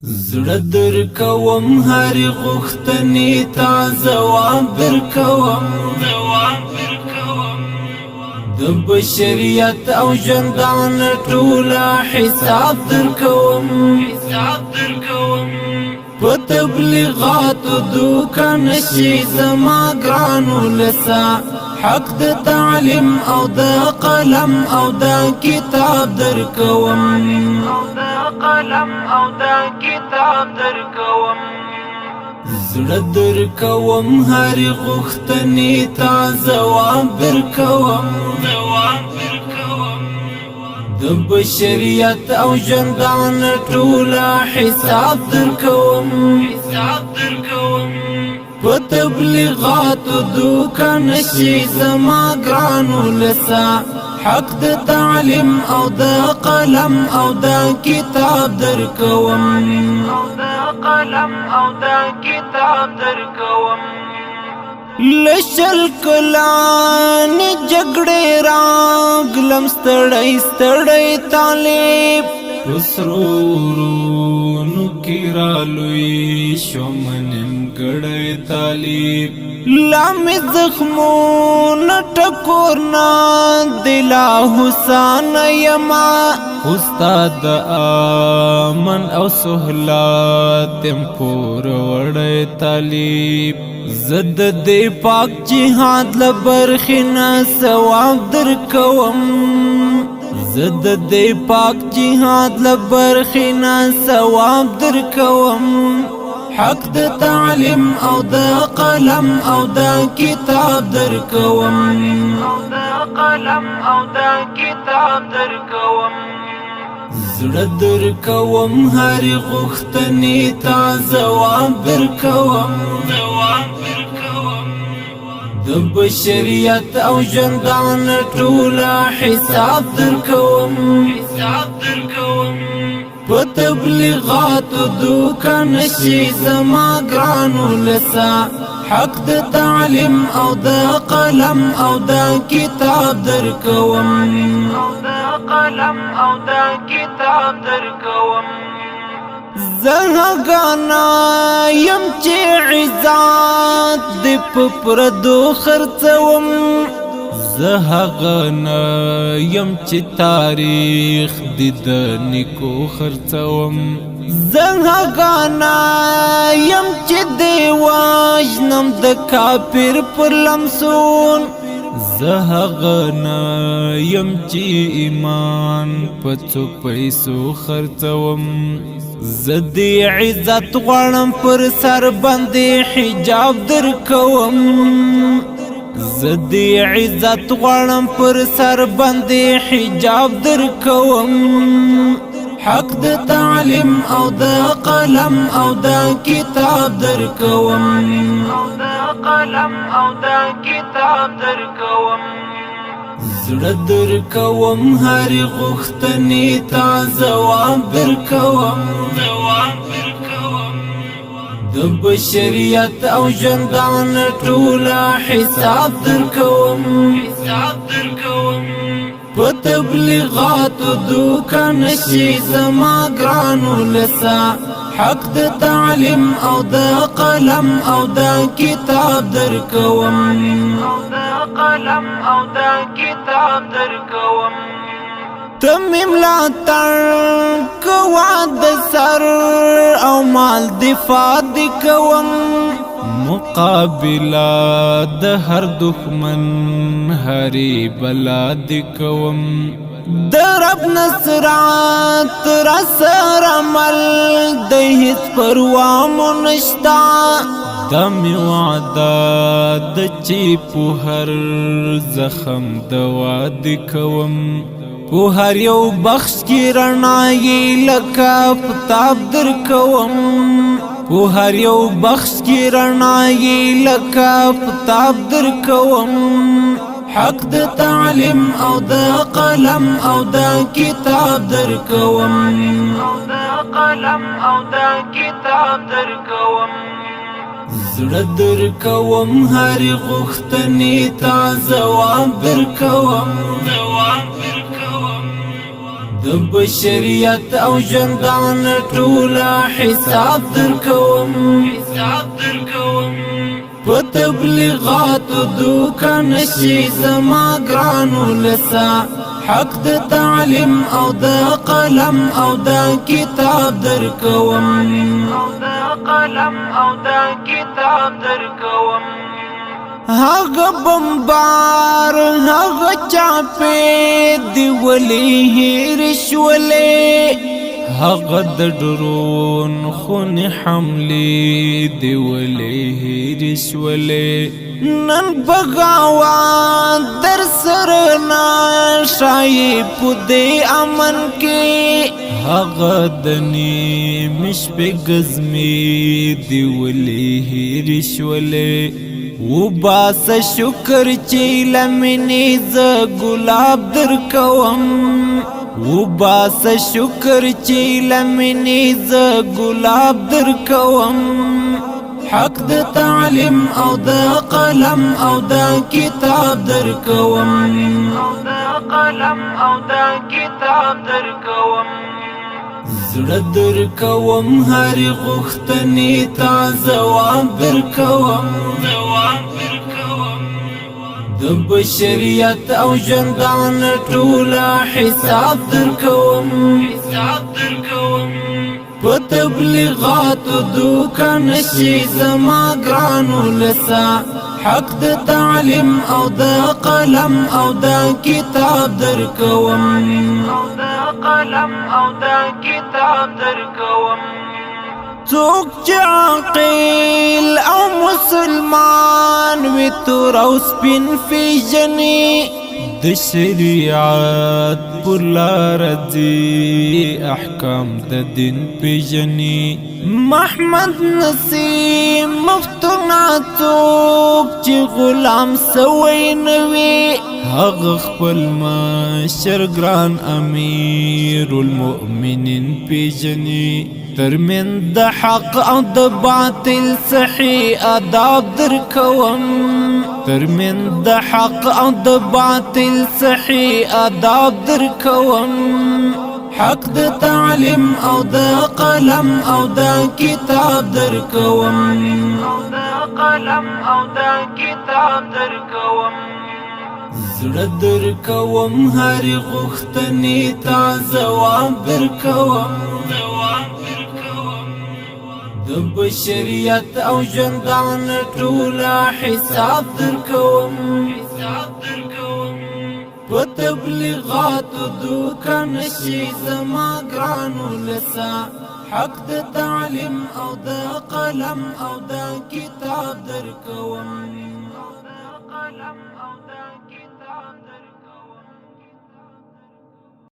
زړه درکوم هرې غوښتنې ته ځواب درکوم د بشریت او ژوندانه ټوله حساب درکوم په تبلیغاتو دوکه نشي زما ګرانو لسا حق د تعلیم او د قلم او د کتاب درکوم زړه درکوم هرې غوښتنې ته ځواب درکوم د بشریت او ژوندانه ټوله حساب درکوم په تبلیغاتو دوکه نشي زما ګرانو لسا حق د تعلیم او د قلم او د کتاب درکوم لشل کلان جګړې راغلم ستړی ستړی طالب پسرورونو کې رالوی شوم نیمګړی طالب لامې زخمونه ټکورنا دلا حسین یما استاد امن او سهولت تم پور وړی طالب زد دې پاک جهاد لبرخنا ثواب درکوم زد دې پاک جهاد لبرخنا ثواب درکوم حق د تعلیم او د قلم او د کتاب درکوم زړه درکوم هرې غوښتنې ته ځواب درکوم د بشریت او ژوندانه ټوله حساب درکوم په تبلیغاتو دوکه نشي زما ګرانو لسا حق د تعلیم او د قلم او د کتاب درکوم زهغانا یم چې عزت د پردو خرڅوم زهغانا یم چې تاریخ د نیکو خرڅوم زهغانا یم چې دی واجنم د کافر پر لمسون زهغانا یم چې ایمان پڅو پیسو خرڅوم زدی عزت غواړم پر سر باندې حجاب درکوم زدی عزت غواړم پر سر باندې حجاب درکوم حق د تعلیم او د قلم او د کتاب درکوم زړه درکوم هرې غوښتنې ته ځواب درکوم د بشریت او ژوندانه ټوله حساب درکوم په تبلیغاتو دوکه نشي زما ګرانو لسا حق د تعلیم او د قلم او د کتاب درکوم تمې ملاتړ کوه د سر او مال دفاع دې کوم مقابله د هر دښمن هرې بلا دې کوم د رب نصرت را سره عمل د هیڅ پروا مو نشته دا مې وعده ده چې په هر زخم دوا دې کوم په هر یو بخش کې رڼایي لکه آفتاب درکوم په هر یو بخش کې رڼایي لکه آفتاب درکوم حق د تعلیم او د قلم او د کتاب درکوم زړه درکوم هرې غوښتنې ته ځواب درکوم د بشریت او ژوندان ټوله حساب درکوم په تبلیغاتو دوکه نشي زما ګرانو لسا حق د تعلیم او د قلم او د کتاب درکوم هغه بمبار هغه چاپې دی ولې هېر شولې هغه د ډرون خونې حملې دی ولې هېر شولې نن بغاوت در سره ناشایې په دې امن کې هغه د نیمې شپې ګزمې دی ولې هېر شولې وباسه شکر چې لمنې زه ګلاب درکوم وباسه شکر چې لمنې زه ګلاب درکوم حق د تعلیم او د قلم او د کتاب درکوم زړه درکوم هرې غوښتنې ته ځواب درکوم د بشریت او ژوندان ټوله حساب درکوم په تبلیغاتو دوکه نشي زما ګرانو لسا حق د تعلیم او د قلم او د کتاب درکوم څوک چې عاقل او مسلمان وي تور او سپین پیژني د شریعت پر لار ځي احکام د دین پیژني محمد نسیم مفتون څوک چې غلام سوی نه وي هغه خپل مشر ګران امیر المؤمنین پیژني ترمن د حق او د باطل صحیح آداب درکوم ترمن د حق او د باطل صحیح آداب درکوم حق د تعلیم او د قلم او د کتاب درکوم زړه درکوم هرې غوښتنې ته ځواب درکوم د بشریت او ژوندان ټوله حساب درکوم په تبلیغاتو دوکه نشي زما ګرانو لسا حق د تعلیم او د قلم او د کتاب درکوم